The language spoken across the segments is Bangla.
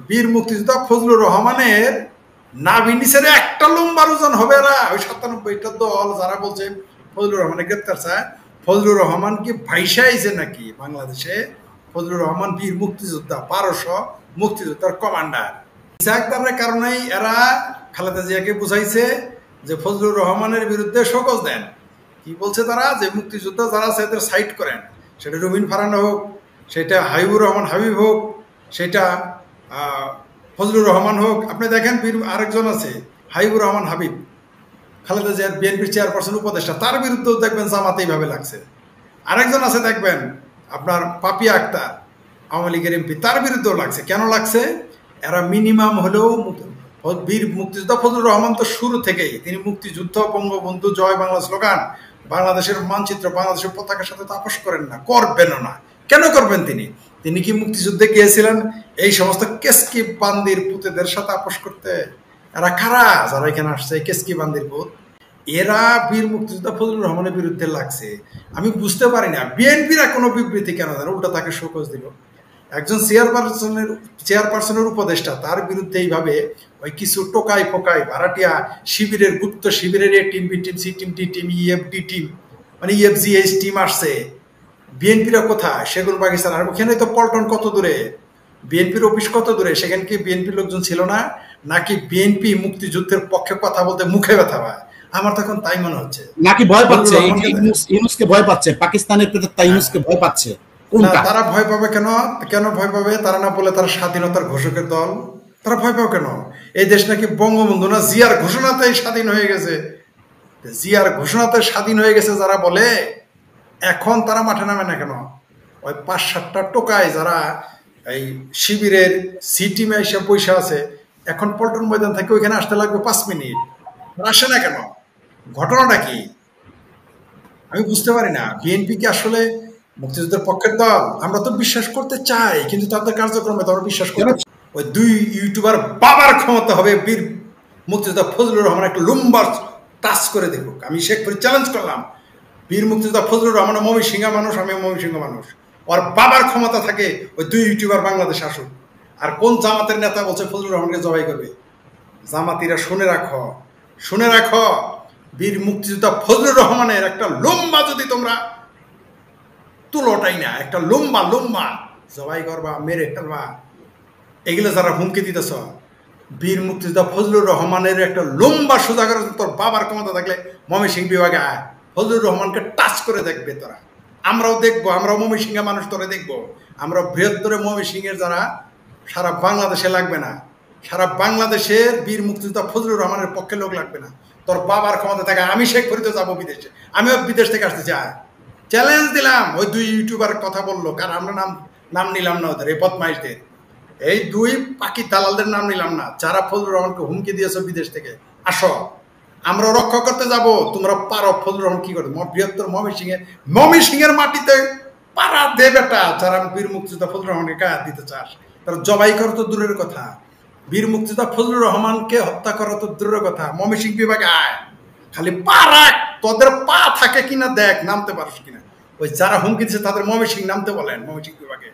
বীর মুক্তিযোদ্ধা ফজলুর রহমানের নাভির নিচের একটা লম্বার ওজন হবে না। ওই ৯৭টা দল যারা বলছে ফজলুর রহমানের গ্রেপ্তার চায়, ফজলুর রহমান কি ভাইসা আইছে নাকি বাংলাদেশে? ফজলুর রহমান বীর মুক্তিযোদ্ধা, ১২০০ মুক্তিযোদ্ধার কমান্ডার। ইসাকদারের কারণেই এরা খালেদা জিয়াকে বুঝাইছে যে ফজলুর রহমানের বিরুদ্ধে শোকজ দেন। কি বলছে তারা? যে মুক্তিযোদ্ধা যারা আছে এদের সাইড করেন, সেটা রুমিন ফারহানা হোক, সেটা হাবিবুর রহমান হাবিব হোক, সেটা ফজলুর রহমান হোক। আপনি দেখেন আরেকজন আছে হাবিবুর রহমান হাবিব, খালেদা জিয়ার বিএনপির চেয়ারপারসন উপদেষ্টা, তার বিরুদ্ধেও দেখবেন জামাতে এইভাবে লাগছে। আরেকজন আছে দেখবেন আপনার পাপিয়া আক্তার, আওয়ামী লীগের এমপি, তার বিরুদ্ধেও লাগছে। কেন লাগছে? এরা মিনিমাম হলেও বীর মুক্তিযোদ্ধা ফজলুর রহমান তো শুরু থেকেই তিনি মুক্তিযুদ্ধ, বঙ্গবন্ধু, জয় বাংলা স্লোগান, বাংলাদেশের মানচিত্র, বাংলাদেশের পতাকার সাথে তাপস করেন না, করবেনও না। কেন করবেন? তিনি কি মুক্তিযুদ্ধে গিয়েছিলেন এই সমস্ত কেসকি বান্দির পুতেদের সাথে আপোষ করতে? এরা কারা যারা এখানে আসছে কেসকি বান্দির পুত? এরা বীর মুক্তিযোদ্ধা ফজলুর রহমানের বিরুদ্ধে লাগছে। আমি বুঝতে পারি না বিএনপিরা কোনো বিবৃতি কেন দেন, উল্টা তাকে শোকজ দিল। একজন চেয়ারপারসনের উপদেষ্টা, তার বিরুদ্ধে এইভাবে ওই কিছু টোকাই ফোকাই ভাড়াটিয়া শিবিরের, গুপ্ত শিবিরের A team, B team, C team, D team, EFD team, মানে ইএফজিএইচ টিম আসছে। বিএনপিরা কোথায়? সেগুন বাগিচার। আর ওখানে তো পল্টন কত দূরে, বিএনপির অফিস কত দূরে, সেখানে কি বিএনপির লোকজন ছিল না? নাকি বিএনপি মুক্তিযুদ্ধের পক্ষে কথা বলতে মুখে ব্যথা পায়? আমার তখন তাই মনে হচ্ছে। নাকি ভয় পাচ্ছে, ইউনূসকে ভয় পাচ্ছে, পাকিস্তানের প্রেতাত্মা ইউনূসকে ভয় পাচ্ছে। তারা ভয় পাবে কেন? কেন ভয় পাবে? তারা না বলে তারা স্বাধীনতার ঘোষকের দল, তারা ভয় পাবে কেন? এই দেশ নাকি বঙ্গবন্ধু না জিয়ার ঘোষণাতেই স্বাধীন হয়ে গেছে। জিয়ার ঘোষণাতে স্বাধীন হয়ে গেছে যারা বলে, এখন তারা মাঠে নামে না কেন? ওই ৫-৭টা টোকায় যারা এই শিবিরের সি টিমে এসে পয়সা আছে, এখন পল্টন ময়দান থেকে ওইখানে আসতে লাগবে ৫ মিনিট, আসে না কেন? ঘটনাটা কি আমি বুঝতে পারি না। বিএনপি কি আসলে মুক্তিযুদ্ধের পক্ষের দল? আমরা তো বিশ্বাস করতে চাই, কিন্তু তাদের কার্যক্রমে তো আমরা বিশ্বাস করি। ওই ২ ইউটিউবার বাবার ক্ষমতা হবে বীর মুক্তিযোদ্ধা ফজলুর রহমান একটা লম্বার টাচ করে দেখুক। আমি শেখপুরে চ্যালেঞ্জ করলাম, বীর মুক্তিযোদ্ধা ফজলুর রহমান ময়মনসিংহ মানুষ, আমি ময়মনসিংহ মানুষ, ওর বাবার ক্ষমতা থাকে ওই ২ ইউটিউবার বাংলাদেশ আসুক। আর কোন জামাতের নেতা বলছে ফজলুর রহমানকে জবাই করবে? জামাতিরা শুনে রাখো, বীর মুক্তিযোদ্ধা ফজলুর রহমানের একটা লম্বা যদি তোমরা তুলোটাই না, একটা লম্বা জবাই করবা, মেরে ফেলবা, এগুলো যারা হুমকি দিতেছ, বীর মুক্তিযোদ্ধা ফজলুর রহমানের একটা লম্বা সোজা করে তোর বাবার ক্ষমতা থাকলে ময়মনসিংহ বিভাগে আয়, ফজলুর রহমানকে টাচ করে দেখবে তোরা। আমরাও দেখবো, আমরাও ময়মনসিংহ মানুষ, তোরা দেখবো। আমরা বৃহত্তর ময়মনসিংহের যারা, সারা বাংলাদেশে লাগবে না, সারা বাংলাদেশের বীর মুক্তিযোদ্ধা ফজলুর রহমানের পক্ষে লোক লাগবে না। তোর বাবার ক্ষমতা থাকে। আমি শেখপুরিতে যাবো বিদেশে, আমিও বিদেশ থেকে আসতে চাই। চ্যালেঞ্জ দিলাম। ওই ২ ইউটিউবার কথা বললো, কারণ আমরা নাম নিলাম না ওদের, এই বদমাইশদের, এই 2 পাকি দালালদের নাম নিলাম না, যারা ফজলুর রহমানকে হুমকি দিয়েছো বিদেশ থেকে। আসো, আমরা রক্ষা করতে যাব। তোমরা পারো। ফজলুর রহমান কি করে? বৃহত্তর ময়মনসিংহের মাটিতে পাড়া দে বেটা, যারা বীর মুক্তিযোদ্ধা ফজলুর রহমানকে গায়ে দিতে চাস, তারা জবাই করো তো দূরের কথা, বীর মুক্তিযোদ্ধা ফজলুর রহমানকে হত্যা করা তো দূরের কথা। ময়মনসিংহ বিভাগে আয়, খালি পা রাখ, তোদের পা থাকে কিনা দেখ, নামতে পারস কিনা। ওই যারা হুমকি দিচ্ছে তাদের ময়মনসিংহ নামতে বলেন, ময়মনসিংহ বিভাগে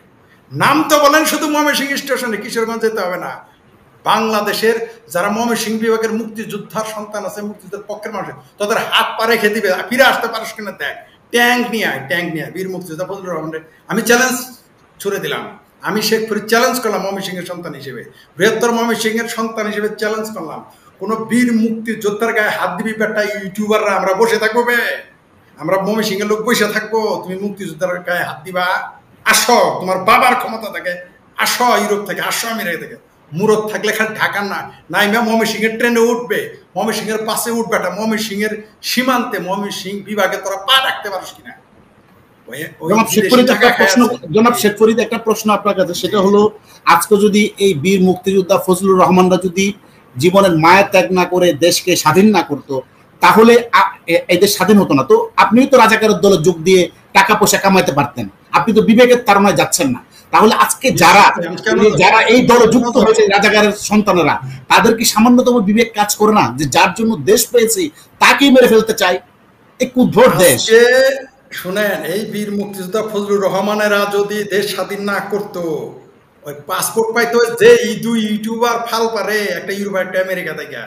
নামতে বলেন, শুধু ময়মনসিংহ স্টেশনে, কিশোরগঞ্জ যেতে হবে না। বাংলাদেশের যারা ময়মনসিংহ বিভাগের মুক্তিযোদ্ধার সন্তান আছে, মুক্তিযুদ্ধের পক্ষের মানুষ, তাদের হাত পা রেখে দিবে, ফিরে আসতে পারস কিনা দেখ। ট্যাঙ্ক নিয়ে বীর মুক্তিযোদ্ধা ফজলুর রহমানের আমি চ্যালেঞ্জ ছুড়ে দিলাম। আমি শেখপুরে চ্যালেঞ্জ করলাম ময়মনসিংহের সন্তান হিসেবে, বৃহত্তর ময়মনসিংহের সন্তান হিসেবে চ্যালেঞ্জ করলাম, কোনো বীর মুক্তিযোদ্ধার গায়ে হাত দিবি বেটা ইউটিউবাররা, আমরা বসে থাকবো বে? আমরা ময়মনসিংহের লোক বসে থাকবো? তুমি মুক্তিযোদ্ধার গায়ে হাত দিবা? আসো, তোমার বাবার ক্ষমতা থাকে, আসো ইউরোপ থেকে, আসো আমেরিকা থেকে। মুরত থাকলে খালি ঢাকার নাইমা ময়মনসিংহের ট্রেনে উঠবে, ময়মনসিংহের বাসে উঠবে, ময়মনসিংহের সীমান্তে, ময়মনসিংহ বিভাগে তোরা পা রাখতে পারিস কিনা? জনাব শেখপুরিতে একটা প্রশ্ন আপনার কাছে, সেটা হলো, আজকে যদি এই বীর মুক্তিযোদ্ধা ফজলুর রহমানরা যদি জীবনের মায়া ত্যাগ না করে দেশকে স্বাধীন না করতো, তাহলে এই দেশ স্বাধীন হতো না। তো আপনিও তো রাজাকারের দলে যোগ দিয়ে টাকা পয়সা কামাইতে পারতেন, আপনি তো বিবেকের তাড়নায় যাচ্ছেন না। তাহলে আজকে যারা এই দলে যুক্ত হয়েছে, রাজাকারের সন্তানেরা, তাদের কি সামান্যতম বিবেক কাজ করে না যে যার জন্য দেশ পেয়েছি তাকেই মেরে ফেলতে চাই? এক উদ্ভট দেশ। শুনেন, এই বীর মুক্তিযোদ্ধা ফজলুর রহমানেরা যদি দেশ স্বাধীন না করতো, ওই পাসপোর্ট পাইতো যে দুই ইউটিউবার ফাল পারে, একটা ইউরোপ একটা আমেরিকা থেকে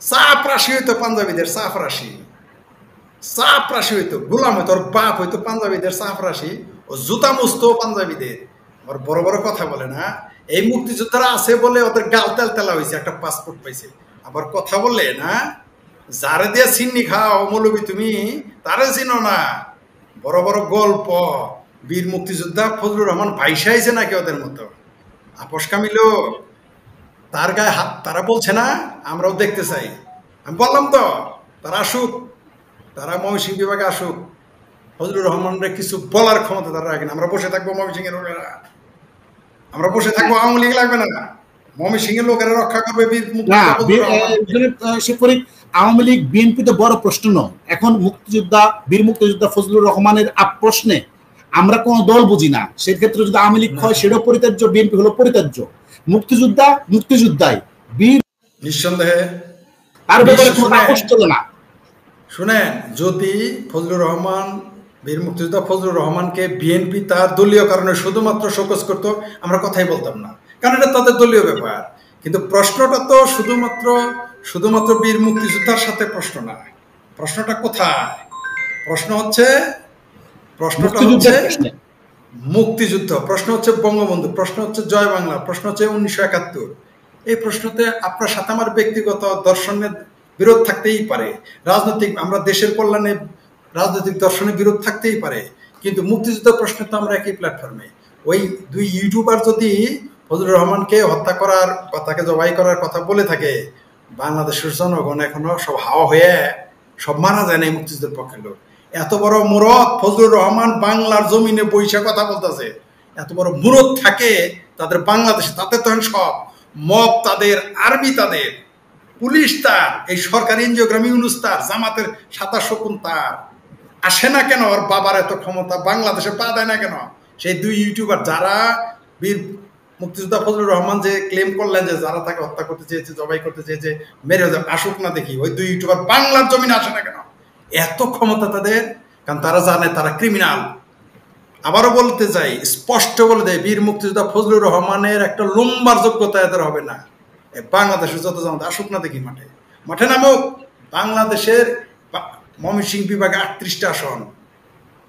চাপ রাশি হইতো পাঞ্জাবিদের, চাপ রাশি হইতো, গোলাম হইতো, ওর বাপ হইতো পাঞ্জাবিদের চাপ রাশি, ও জুতা মুস্ত পাঞ্জাবিদের। ওর বড় বড় কথা বলে না, এই মুক্তিযোদ্ধারা আছে বলে ওদের গাল তেল তেলা হয়েছে, একটা পাসপোর্ট পাইছে। আবার কথা বললে না, যারে দিয়ে চিন্নি খাও মৌলবী তুমি, তারে চিনো না। বড় বড় গল্প, বীর মুক্তিযোদ্ধা ফজলুর রহমান ভাইসা আইছে নাকি ওদের মতো আপোষ কামিল, তার গায়ে হাত, তারা বলছে না আমরাও দেখতে চাই। আমি বললাম তো তারা আসুক, তারা ময়মনসিংহ বিভাগে আসুক, ফজলুর রহমানের কিছু বলার ক্ষমতা তারা রাখেন। আমরা বসে থাকবো ময়মনসিংহের লোকেরা, আমরা বসে থাকবো, আওয়ামী লীগ লাগবে না, ময়মনসিংহের লোকেরা রক্ষা করবে বীর মুক্তিযোদ্ধা। আওয়ামী লীগ বিএনপি তো বড় প্রশ্ন নয় এখন, মুক্তিযোদ্ধা বীর মুক্তিযোদ্ধা ফজলুর রহমানের প্রশ্নে আমরা কোনো দল বুঝি না। সেক্ষেত্রে যদি আওয়ামী লীগ হয় সেটাও পরিত্যাজ্য, বিএনপি হলো পরিত্যাজ্য। মুক্তিযোদ্ধা মুক্তিযোদ্ধাই, বীর নিঃসন্দেহে তার ব্যাপারে কোনো আপোষ চলে না। শুনেন, যদি ফজলুর রহমান, বীর মুক্তিযোদ্ধা ফজলুর রহমানকে বিএনপি তার দলীয় কারণে শুধুমাত্র শোকজ করতো, আমরা কথাই বলতাম না, কারণ এটা তাদের দলীয় ব্যাপার। কিন্তু প্রশ্নটা তো শুধুমাত্র বীর মুক্তিযোদ্ধার সাথে প্রশ্ন না। প্রশ্নটা কোথায়? প্রশ্নটা হচ্ছে মুক্তিযুদ্ধ, প্রশ্ন হচ্ছে বঙ্গবন্ধু, প্রশ্ন হচ্ছে জয় বাংলা, প্রশ্ন হচ্ছে 1971। এই প্রশ্নতে আপনার সাথে আমার ব্যক্তিগত দর্শনের বিরোধ থাকতেই পারে, রাজনৈতিক, আমরা দেশের কল্যাণে রাজনৈতিক দর্শনের বিরোধ থাকতেই পারে, কিন্তু মুক্তিযুদ্ধ প্রশ্নে তো আমরা একই প্ল্যাটফর্মে। ওই দুই ইউটিউবার যদি ফজলুর রহমানকে হত্যা করার বা তাকে জবাই করার কথা বলে থাকে, বাংলাদেশের জনগণ এখনো সব হাওয়া হয়ে সব মারা যায় না এই মুক্তিযুদ্ধের পক্ষের লোক। এত বড় মুরদ ফজলুর রহমান বাংলার জমিনে বৈশা কথা বলতেছে, এত বড় মুরদ থাকে তাদের বাংলাদেশে, তাদের তখন সব মব তাদের, আর্মি তাদের, পুলিশ তার, এই সরকারি এনজিওগ্রাম ইউনুস তার, জামাতের 27 তার। আসে না কেন ওর বাবার এত ক্ষমতা, বাংলাদেশে পা দেয় না কেন? সেই দুই ইউটিউবার যারা বীর মুক্তিযোদ্ধা ফজলুর রহমান যে ক্লেম করলেন যে যারা তাকে হত্যা করতে চেয়েছে, জবাই করতে চেয়েছে, মেরে আসুক না দেখি, ওই দুই ইউটিউবার বাংলার জমিনে আসে না কেন? এত ক্ষমতা তাদের, কারণ তারা জানে তারা ক্রিমিনাল। আবারও বলতে চাই, স্পষ্ট বলে দেয়, বীর মুক্তিযোদ্ধা ফজলুর রহমানের একটা লম্বার যোগ্যতা এদের হবে না। বাংলাদেশের যত জামাত আসুক না দেখি, মাঠে নামুক। বাংলাদেশের ময়মনসিংহ বিভাগে 38টা আসন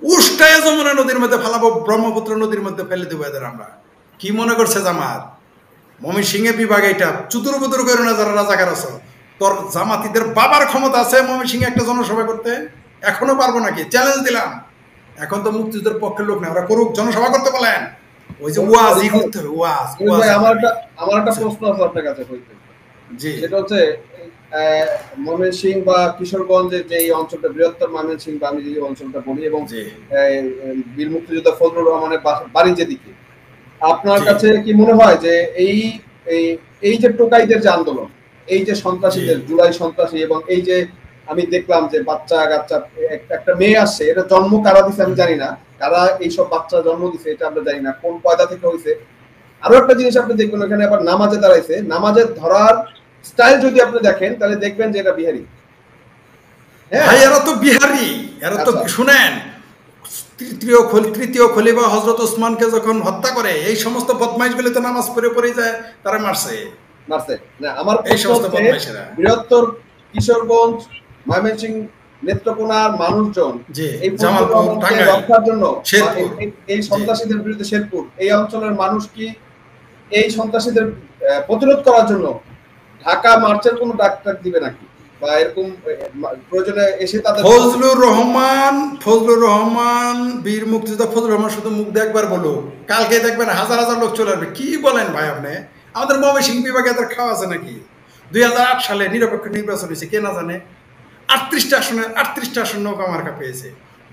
উষ্টায় যমুনা নদীর মধ্যে ফেলাবো, ব্রহ্মপুত্র নদীর মধ্যে ফেলে দেবো এদের আমরা। কি মনে করছে জামাত? ময়মনসিংহের বিভাগে এটা চুতুর বুতুর করে না যারা রাজাকার আছে, তোর জামাতিদের বাবার ক্ষমতা আছে ময়মনসিংহে একটা জনসভা করতে? এখনো পারবো নাকি? চ্যালেঞ্জ দিলাম। এখন তো মুক্তিযুদ্ধের পক্ষের লোক না, ওরা করুক, জনসভা করতে বলেন, ওই যে ওয়াজই করতে হবে, ওয়াজ। আমার একটা প্রশ্ন আছে আপনার কাছে, জি, সেটা হচ্ছে ময়মনসিংহ বা কিশোরগঞ্জের যে এই অঞ্চলটা, বৃহত্তর ময়মনসিংহ বা আমি যে অঞ্চলটা বলি, এবং বীর মুক্তিযোদ্ধা ফজলুর রহমানের বাড়ি যেদিকে, আপনার কাছে কি মনে হয় যে এই যে টোকাইদের যে আন্দোলন, এই যে সন্ত্রাসীদের, জুলাই সন্ত্রাসী, এবং এই যে আমি দেখলাম যে বাচ্চা কাচ্চা একটা মেয়ে আসছে, এটা জন্ম কারা দিছে আমি জানি না, কারা এইসব বাচ্চা জন্ম দিছে এটা আমরা জানি না, কোন পয়দা থেকে হয়েছে। আরো একটা জিনিস আপনি দেখবেন, ওখানে আবার নামাজে দাঁড়াইছে, নামাজের ধরার স্টাইল যদি আপনি দেখেন তাহলে দেখবেন যে এটা বিহারি। হ্যাঁ, এরা তো বিহারি, এরা তো শুনেন, তৃতীয় খলিফা হযরত ওসমানকে যখন হত্যা করে, এই সমস্ত বদমাইশগুলো তো নামাজ পড়ে পড়ে যায়, তারা মারছে না। আমার বৃহত্তর কিশোরগঞ্জ, ময়মনসিংহ, নেত্রকোনার মানুষজন এই রক্ষার জন্য, এই সন্ত্রাসীদের বিরুদ্ধে শেরপুর, এই অঞ্চলের মানুষ কি এই সন্ত্রাসীদের প্রতিরোধ করার জন্য ঢাকা মার্চের কোনো ডাক দিবে নাকি, বা এরকম প্রয়োজনে এসে তাদের? ফজলুর রহমান বীর মুক্তিযোদ্ধা ফজলুর রহমান শুধু মুখ দেখবার বলো, কালকে দেখবেন হাজার হাজার লোক চলে আসবে। কি বলেন ভাই আপনি? আমাদের ময়মনসিংহ বিভাগে এদের খাওয়া আছে নাকি? 2008 সালে নিরপেক্ষ নির্বাচন হয়েছে, কে না জানে? 38টা আসন নৌকা মার্কা পেয়েছে,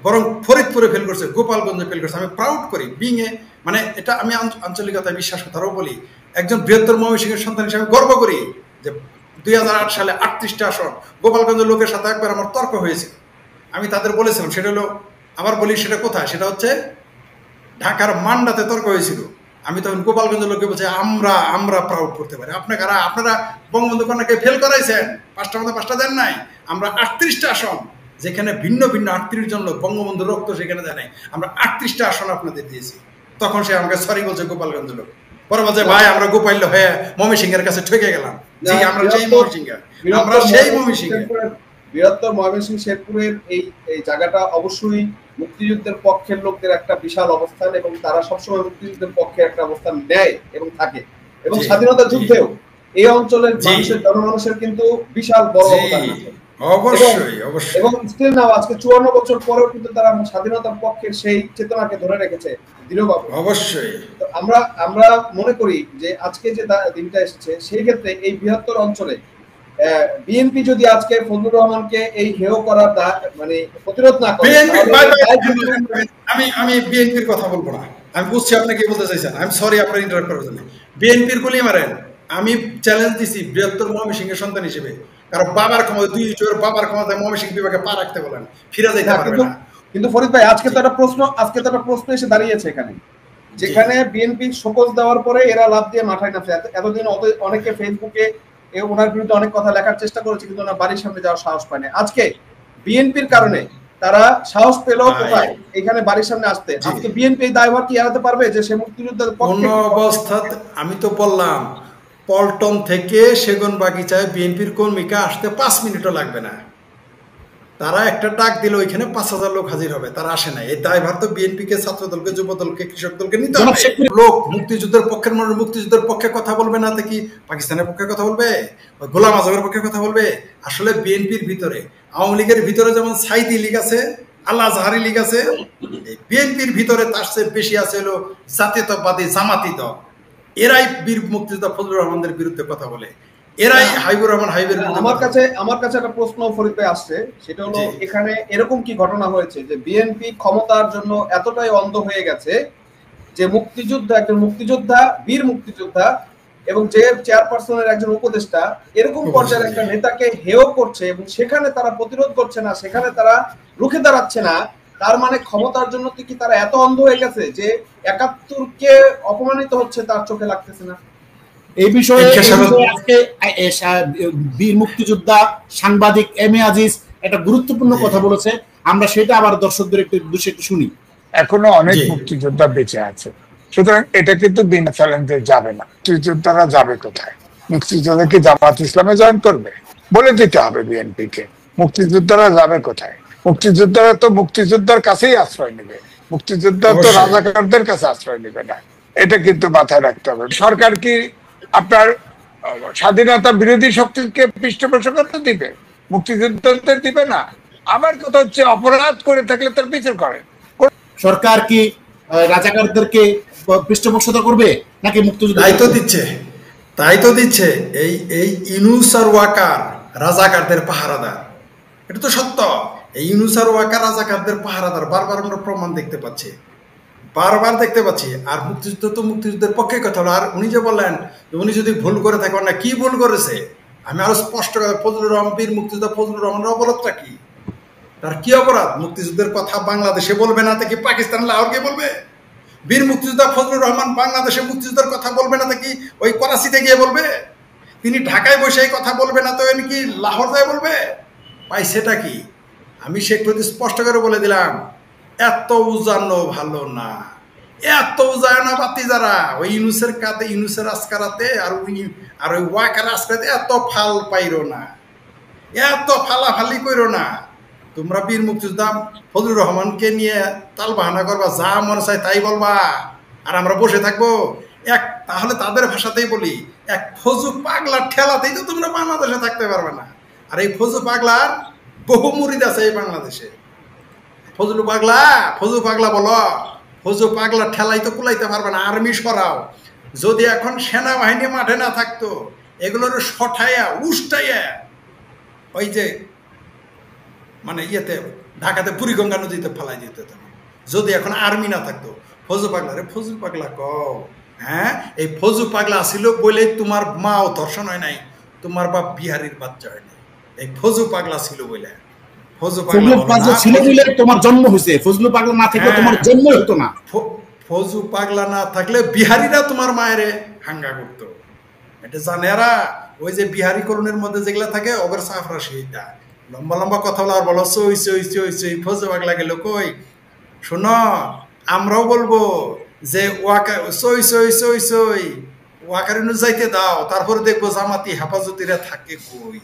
বরং ফরিদপুরে ফেল করছে, গোপালগঞ্জে ফেল করছে। আমি প্রাউড করি বিংয়ে, মানে এটা আমি আঞ্চলিকতায় বিশ্বাস কথাও বলি, একজন বৃহত্তর ময়মনসিংহের সন্তান হিসেবে গর্ব করি যে 2008 সালে 38টা আসন গোপালগঞ্জের লোকের সাথে একবার আমার তর্ক হয়েছিল। আমি তাদের বলেছিলাম, সেটা হলো, আবার বলি সেটা কোথায়, সেটা হচ্ছে ঢাকার মান্ডাতে তর্ক হয়েছিল। আমি তখন গোপালগঞ্জের লোককে বলছি, আমরা প্রাউড করতে পারি। আপনারা বঙ্গবন্ধু কন্যাকে ফেল করাইছেন, 5টার মধ্যে 5টা দেন নাই। আমরা 38টা আসন, যেখানে ভিন্ন 38 জন লোক বঙ্গবন্ধু রক্ত সেখানে দেয় নাই, আমরা 38টা আসন আপনাদের দিয়েছি। তখন সে আমাকে সরি বলছে, গোপালগঞ্জ লোক। পরে বলছে ভাই আমরা গোপাল্য হয়ে ময়মনসিংহের কাছে ঠকে গেলাম। জি আমরা সেই ময়মনসিংহ, আমরা সেই ময়মনসিংহ। বৃহত্তর ময়মনসিংহ শেরপুরের এই জায়গাটা অবশ্যই মুক্তিযুদ্ধের পক্ষের লোকদের একটা বিশাল অবস্থান, এবং তারা সবসময় মুক্তিযুদ্ধের পক্ষে একটা অবস্থান নেয় এবং থাকে, এবং স্বাধীনতা যুদ্ধেও এই অঞ্চলের মানুষের জনমানুষের কিন্তু বিশাল বড় অবদান আছে। অবশ্যই অবশ্যই। এবং স্টিল নাও আজকে 54 বছর পরেও কিন্তু তারা স্বাধীনতার পক্ষের সেই চেতনাকে ধরে রেখেছে দৃঢ়ভাবে। অবশ্যই আমরা মনে করি যে আজকে যে দিনটা এসেছে সেই ক্ষেত্রে এই বৃহত্তর অঞ্চলে বিএনপি যদি আজকে ফজলুর রহমানকে এই হেয় করার মানে প্রতিরোধ না করে, আমি বিএনপির কথা বলবো না। আমি বুঝছি আপনি কি বলতে চাইছেন, আমি সরি আপনার ইন্টারাপ্ট করার জন্য। বিএনপির গুলি মারেন, আমি চ্যালেঞ্জ দিছি বৃহত্তর ময়মনসিংহের সন্তান হিসেবে, কারণ বাবার ক্ষমতা 2 জোর বাবার ক্ষমতায় ময়মনসিংহ বিভাগে পা রাখতে বলেন, ফিরে যাইতে পারবে না। কিন্তু ফরিদ ভাই আজকে তো একটা প্রশ্ন এসে দাঁড়িয়েছে এখানে, যেখানে বিএনপি শোকজ দেওয়ার পরে এরা লাভ দিয়ে মাথায় নামছে। এতদিন অনেকে ফেসবুকে ওনার বিরুদ্ধে অনেক কথা লেখার চেষ্টা করেছে, কিন্তু ওনার বাড়ির সামনে যাওয়ার সাহস পায় না। আজকে বিএনপির কারণে তারা সাহস পেল কোথায় এখানে বাড়ির সামনে আসতে। আজকে বিএনপি এই দায়ভার কি এড়াতে পারবে যে সে মুক্তিযুদ্ধের পক্ষে? কোন অবস্থাতে, আমি তো বললাম পল্টন থেকে সেগুনবাগিচায় বিএনপির কর্মীকে আসতে 5 মিনিটও লাগবে না। তারা একটা ডাক দিল, ওইখানে 5000 লোক হাজির হবে, তারা আসে না। এই দায়ভার তো বিএনপিকে, ছাত্র দলকে, যুব দলকে, কৃষক দলকে নিতে হবে। লোক মুক্তিযুদ্ধের পক্ষের মানুষ মুক্তিযুদ্ধের পক্ষে কথা বলবে না, কি পাকিস্তানের পক্ষে কথা বলবে, গোলাম আজমের পক্ষে কথা বলবে? আসলে বিএনপির ভিতরে, আওয়ামী লীগের ভিতরে যেমন সাইদি লীগ আছে, আল্লাহ জাহারি লীগ আছে, এই বিএনপির ভিতরে তার চেয়ে বেশি আছে হলো জাতীয়তাবাদী জামাতি দল। এরাই বীর মুক্তিযোদ্ধা ফজলুর রহমানের বিরুদ্ধে কথা বলে, এরাই হাবিবুর রহমান হাবিবের বিরুদ্ধে। আমার কাছে একটা প্রশ্ন ফরিদ ভাই আসছে, সেটা হলো এখানে এরকম কি ঘটনা হয়েছে যে বিএনপি ক্ষমতার জন্য এতটাই অন্ধ হয়ে গেছে যে একজন মুক্তিযোদ্ধা, বীর মুক্তিযোদ্ধা এবং যে চেয়ারপারসনের একজন উপদেষ্টা, এরকম পর্যায়ের একটা নেতাকে হেয় করছে এবং সেখানে তারা প্রতিরোধ করছে না, সেখানে তারা রুখে দাঁড়াচ্ছে না। তার মানে ক্ষমতার জন্য কি তারা এত অন্ধ হয়ে গেছে যে 71-কে অপমানিত হচ্ছে তার চোখে লাগতেছে না? এই বিষয়ে আজকে বীর মুক্তিযোদ্ধা সাংবাদিক এম এ আজিজ একটা গুরুত্বপূর্ণ কথা বলেছে, আমরা সেটা আবার দর্শকদের একটু শুনি। এখনো অনেক মুক্তিযোদ্ধা বেঁচে আছে, সুতরাং এটা কিন্তু বিনা চ্যালেঞ্জে যাবে না। মুক্তিযোদ্ধারা যাবে কোথায়? মুক্তিযোদ্ধা কি জামাত ইসলামে জয়েন করবে? বলে দিতে হবে বিএনপিকে। মুক্তিযোদ্ধারা যাবে কোথায়? মুক্তিযোদ্ধারা তো মুক্তিযোদ্ধার কাছেই আশ্রয় নেবে, মুক্তিযোদ্ধা তো রাজাকারদের কাছে আশ্রয় নেবে না। এটা কিন্তু মাথায় রাখতে হবে। সরকার কি আপনার স্বাধীনতা বিরোধী শক্তিকে পৃষ্ঠপোষকতা দিবে? মুক্তিযোদ্ধাদের দিবে না। আমার কথা হচ্ছে অপরাধ করে থাকলে তার বিচার করেন। সরকার কি রাজাকারদেরকে পৃষ্ঠপোষকতা করবে নাকি মুক্তিযুদ্ধ? তাই তো দিচ্ছে এই ইউনুস আর ওয়াকার রাজাকারদের পাহারাদার। এটা তো সত্য। এই ইউনুস আর ওয়াকার রাজাকারদের পাহারাদার, বারবার আমরা প্রমাণ দেখতে পাচ্ছি। আর মুক্তিযুদ্ধ তো মুক্তিযুদ্ধের পক্ষে কথা হলো। আর উনি যে বললেন উনি যদি ভুল করে থাকেন, না কি ভুল করেছে, আমি আরো স্পষ্ট করে, ফজলুর রহমান বীর মুক্তিযোদ্ধা ফজলুর রহমানের অপরাধটা কি? তার কি অপরাধ? মুক্তিযুদ্ধের কথা বাংলাদেশে বলবে না, কি পাকিস্তান লাহোরকে বলবে? বীর মুক্তিযোদ্ধা ফজলুর রহমান বাংলাদেশে মুক্তিযুদ্ধের কথা বলবে না, কি ওই করাচিতে গিয়ে বলবে? তিনি ঢাকায় বসে এই কথা বলবে না, তো কি লাহোর যায় বলবে? ভাই সেটা কি? আমি শেখ প্রতি স্পষ্ট করে বলে দিলাম, এত উজানো ভালো না, এত উজায় না বাতি যারা ওই ইউনুসের কাতে, ইউনুসের আসকারাতে আর ওই ওয়াকার আসকারাতে এত ফাল পাইরো না, এত ফালাফালি কইরো না। তোমরা বীর মুক্তিযোদ্ধা ফজলুর রহমানকে নিয়ে তাল বাহানা করবা, যা মনে চায় তাই বলবা, আর আমরা বসে থাকবো। তাহলে তাদের ভাষাতেই বলি, এক ফজু পাগলার ঠেলাতেই তো তোমরা বাংলাদেশে থাকতে পারবে না। আর এই ফজু পাগলার বহু মুরিদ আছে এই বাংলাদেশে। ফজু পাগলা বলো, ফজু পাগলা ঠেলাই তো কুলাইতে পারবে না। আর্মি সরাও, যদি এখন সেনাবাহিনী মাঠে না থাকতো, এগুলোর সঠাইয়া উষ্টাইয়া ওই যে মানে ইয়েতে ঢাকাতে বুড়িগঙ্গা নদীতে ফেলাই দিতে হতো। যদি এখন আর্মি না থাকতো, ফজু পাগলা কও, হ্যাঁ এই ফজু পাগলা ছিল বলে তোমার মাও ধর্ষণ হয় নাই, তোমার বাপ বিহারির বাচ্চা হয় নাই। এই ফজু পাগলা ছিল বলে, তোমার জন্ম হয়েছে। ফজলু পাগলা না থাকলে তোমার জন্ম হতো না। ফজু পাগলা না থাকলে বিহারিরা তোমার মায়ের হাঙ্গা করতো। এটা জানে এরা, ওই যে বিহারি করুণের মধ্যে যেগুলা থাকে ওদের সাফরা সেইটা লম্বা লম্বা কথা বলো, আর বলো সই ফজু পাগলা গেল কই। শোনো, আমরাও বলবো যে ওয়াকা সই সই সই সই ওয়াকারিনু যাইতে দাও, তারপরে দেখবো জামাতি হেফাজতিরা থাকে কই।